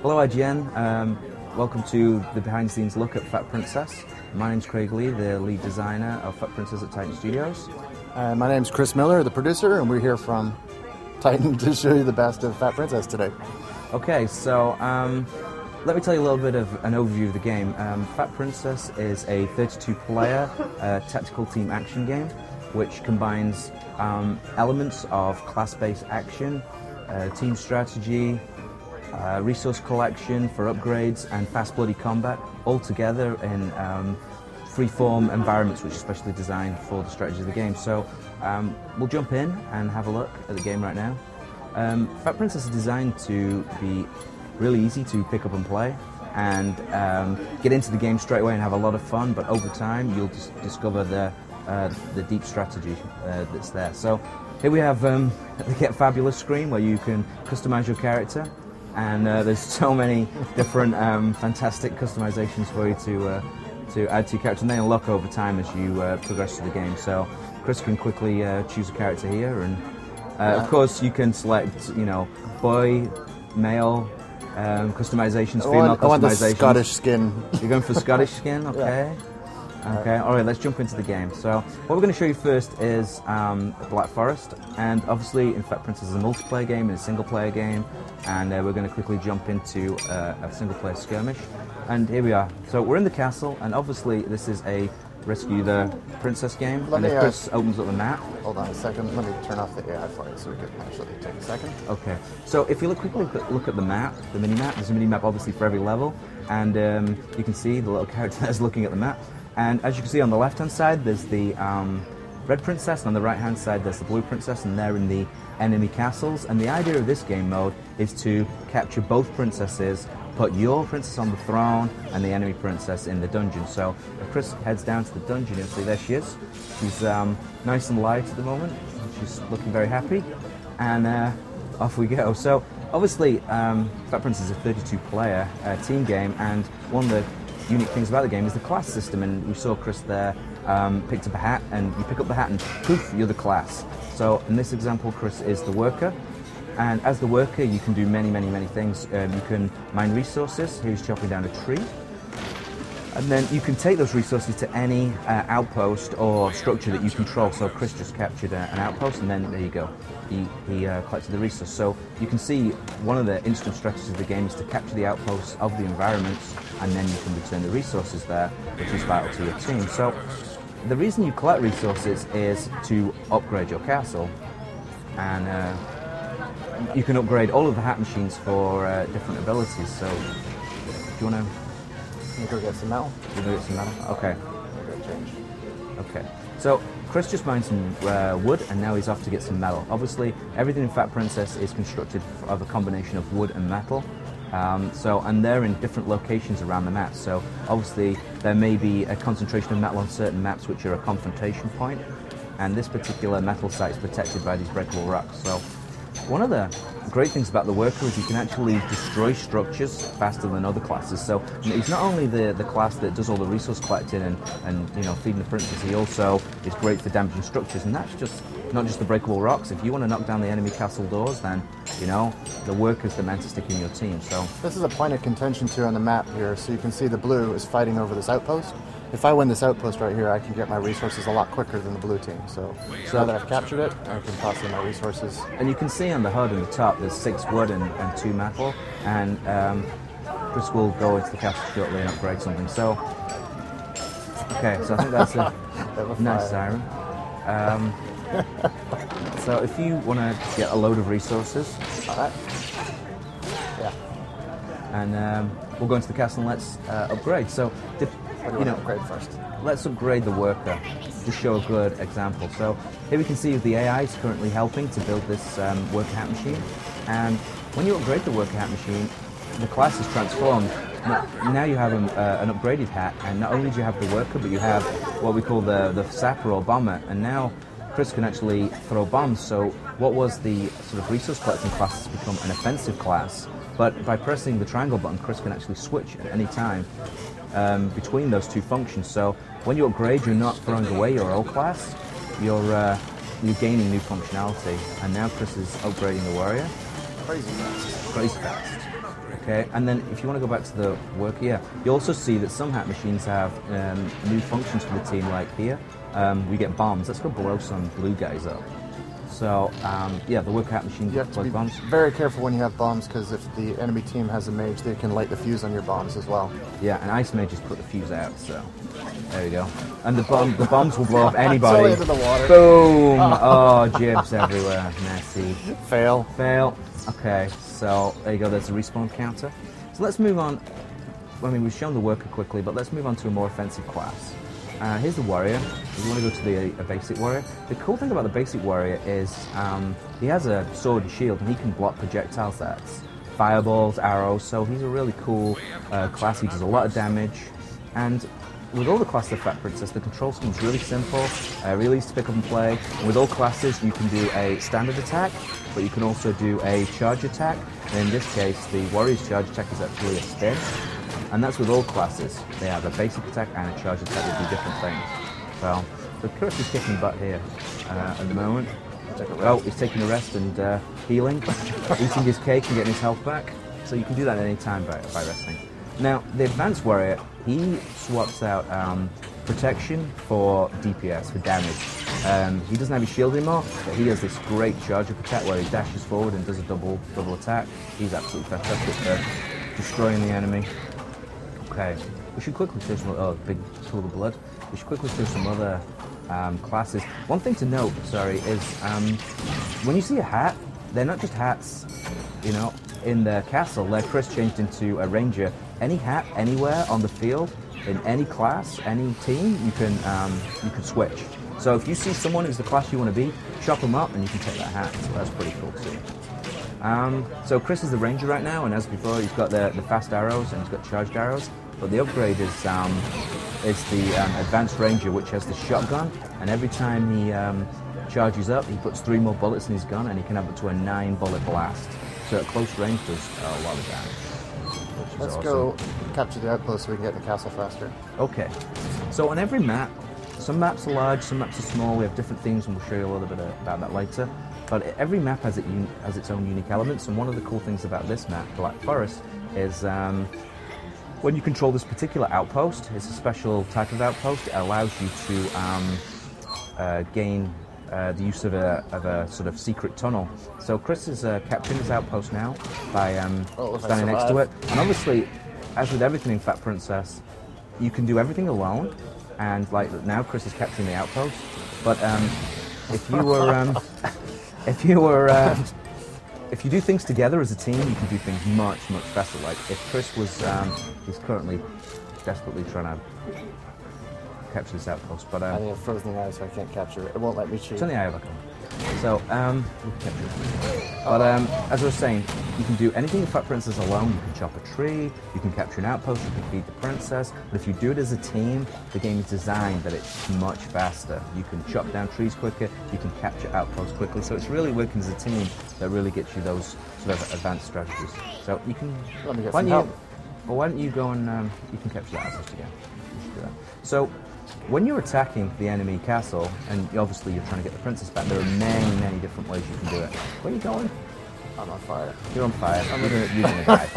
Hello IGN, welcome to the behind the scenes look at Fat Princess. My name's Craig Lee, the lead designer of Fat Princess at Titan Studios. My name's Chris Miller, the producer, and we're here from Titan to show you the best of Fat Princess today. Okay, so let me tell you a little bit of an overview of the game. Fat Princess is a 32-player tactical team action game which combines elements of class-based action, team strategy, resource collection for upgrades, and fast bloody combat, all together in free-form environments which are specially designed for the strategy of the game. So we'll jump in and have a look at the game right now. Fat Princess is designed to be really easy to pick up and play, and get into the game straight away and have a lot of fun, but over time you'll just discover the deep strategy that's there. So here we have the Get Fabulous screen where you can customize your character, and there's so many different fantastic customizations for you to add to your character, and they unlock over time as you progress through the game. So Chris can quickly choose a character here, and of course you can select, you know, boy, male, customizations, female customizations. I want the Scottish skin. You're going for Scottish skin? Okay. Yeah. Okay, alright, let's jump into the game. So, what we're going to show you first is Black Forest, and obviously in Fat Princess is a multiplayer game and a single player game, and we're going to quickly jump into a single player skirmish. And here we are. So we're in the castle, and obviously this is a Rescue the Princess game, and if Chris opens up the map... Hold on a second, let me turn off the AI for you so we can actually take a second. Okay, so if you quickly look at the map, the mini-map, there's a mini-map obviously for every level, and you can see the little character that's looking at the map. And as you can see on the left-hand side, there's the Red Princess, and on the right-hand side, there's the Blue Princess, and they're in the enemy castles. And the idea of this game mode is to capture both princesses, put your princess on the throne, and the enemy princess in the dungeon. So if Chris heads down to the dungeon, you'll see there she is. She's nice and light at the moment. She's looking very happy, and off we go. So obviously, Fat Princess is a 32-player team game, and one of the unique things about the game is the class system, and we saw Chris there picked up a hat, and you pick up the hat and poof, you're the class. So in this example, Chris is the worker, and as the worker you can do many things. You can mine resources. Here's chopping down a tree, and then you can take those resources to any outpost or structure that you control. So Chris just captured an outpost, and then there you go, he collected the resource. So you can see one of the instant strategies of the game is to capture the outposts of the environments, and then you can return the resources there, which is vital to your team. So the reason you collect resources is to upgrade your castle, and you can upgrade all of the hat machines for different abilities. So do you want to... Can we go get some metal? You go get some metal? Okay. Change. Okay. So Chris just mined some wood, and now he's off to get some metal. Obviously, everything in Fat Princess is constructed of a combination of wood and metal. And they're in different locations around the map. So obviously there may be a concentration of metal on certain maps which are a confrontation point, and this particular metal site is protected by these breakable rocks. So one of the great things about the worker is you can actually destroy structures faster than other classes. So he's not only the class that does all the resource collecting and you know, feeding the princess, he also is great for damaging structures, and that's just not just the breakable rocks. If you want to knock down the enemy castle doors, then you know the worker's the man to stick in your team. So this is a point of contention too on the map here. So you can see the blue is fighting over this outpost. If I win this outpost right here, I can get my resources a lot quicker than the blue team. So now that I've captured it, I can toss in my resources. And you can see on the HUD on the top, there's 6 wood and 2 metal, and Chris will go into the castle shortly and upgrade something. So, okay, so I think that's a nice siren. So if you want to get a load of resources, Alright. Yeah. And we'll go into the castle and let's upgrade. So, you know, upgrade first. Let's upgrade the worker, to show a good example. So here we can see the AI is currently helping to build this worker hat machine, and when you upgrade the worker hat machine, the class is transformed. Now you have an upgraded hat, and not only do you have the worker, but you have what we call the sapper or bomber, and now Chris can actually throw bombs. So what was the sort of resource collecting class has become an offensive class, but by pressing the triangle button, Chris can actually switch at any time between those two functions. So when you upgrade, you're not throwing away your old class, you're gaining new functionality. And now Chris is upgrading the warrior. Crazy fast. Crazy fast. Okay, and then if you want to go back to the work here, you also see that some hat machines have new functions for the team, like here. We get bombs. Let's go blow some blue guys up. So, yeah, the work hat machine You have to be bombs. very careful when you have bombs, because if the enemy team has a mage, they can light the fuse on your bombs as well. Yeah, and ice mages put the fuse out, so there we go. And the bombs will blow up anybody. Into the water. Boom! Oh, jibs everywhere. Messy. Fail. Fail. Okay, so there you go. There's a respawn counter. So let's move on. I mean, we've shown the worker quickly, but let's move on to a more offensive class. Here's the warrior. If you want to go to a basic warrior, the cool thing about the basic warrior is he has a sword and shield, and he can block projectiles. That's fireballs, arrows. So he's a really cool class. He does a lot of damage, and with all the classes of Fat Princess, the control scheme is really simple, really easy to pick up and play. And with all classes, you can do a standard attack, but you can also do a charge attack. And in this case, the warrior's charge attack is actually a spin. And that's with all classes. They have a basic attack and a charge attack would be different things. So Chris is kicking butt here at the moment. Oh, he's taking a rest and healing, eating his cake and getting his health back. So you can do that at any time by resting. Now, the advanced warrior, he swaps out protection for DPS, for damage. He doesn't have his shield anymore, but he has this great charge of attack where he dashes forward and does a double attack. He's absolutely fantastic for destroying the enemy. Okay, we should quickly show some. Oh, big pool of blood. We should quickly show some other classes. One thing to note, is when you see a hat, they're not just hats. You know, in the castle, they're Chris changed into a ranger. Any hat, anywhere on the field, in any class, any team, you can switch. So if you see someone who's the class you want to be, chop them up and you can take that hat. So that's pretty cool too. So Chris is the ranger right now, and as before, he's got the fast arrows and he's got charged arrows. But the upgrade is the advanced ranger, which has the shotgun, and every time he charges up, he puts 3 more bullets in his gun, and he can have up to a 9-bullet blast. So at close range, does a lot of damage. Let's go capture the outpost so we can get in the castle faster. Okay. So on every map, some maps are large, some maps are small. We have different themes, and we'll show you a little bit about that later. But every map has its own unique elements, and one of the cool things about this map, Black Forest, is when you control this particular outpost, it's a special type of outpost. It allows you to gain the use of a sort of secret tunnel. So Chris is capturing his outpost now by standing next to it. And obviously, as with everything in Fat Princess, you can do everything alone. And like now, Chris is capturing the outpost. But if you do things together as a team, you can do things much faster. Like if Chris was, he's currently desperately trying to capture this outpost, but I think I've frozen the eye, so I can't capture it. It won't let me shoot. It's on the eye of a gun. So we can capture it. But as I was saying, you can do anything in Fat Princess alone. You can chop a tree, you can capture an outpost, you can feed the princess. But if you do it as a team, the game is designed that it's much faster. You can chop down trees quicker, you can capture outposts quickly. So it's really working as a team that really gets you those sort of advanced strategies. So you can. Let me get some help. Well, why don't you go and you can capture that outpost again? You should do that. So when you're attacking the enemy castle, and obviously you're trying to get the princess back, there are many different ways you can do it. Where are you going? I'm on fire. You're on fire. You're gonna die.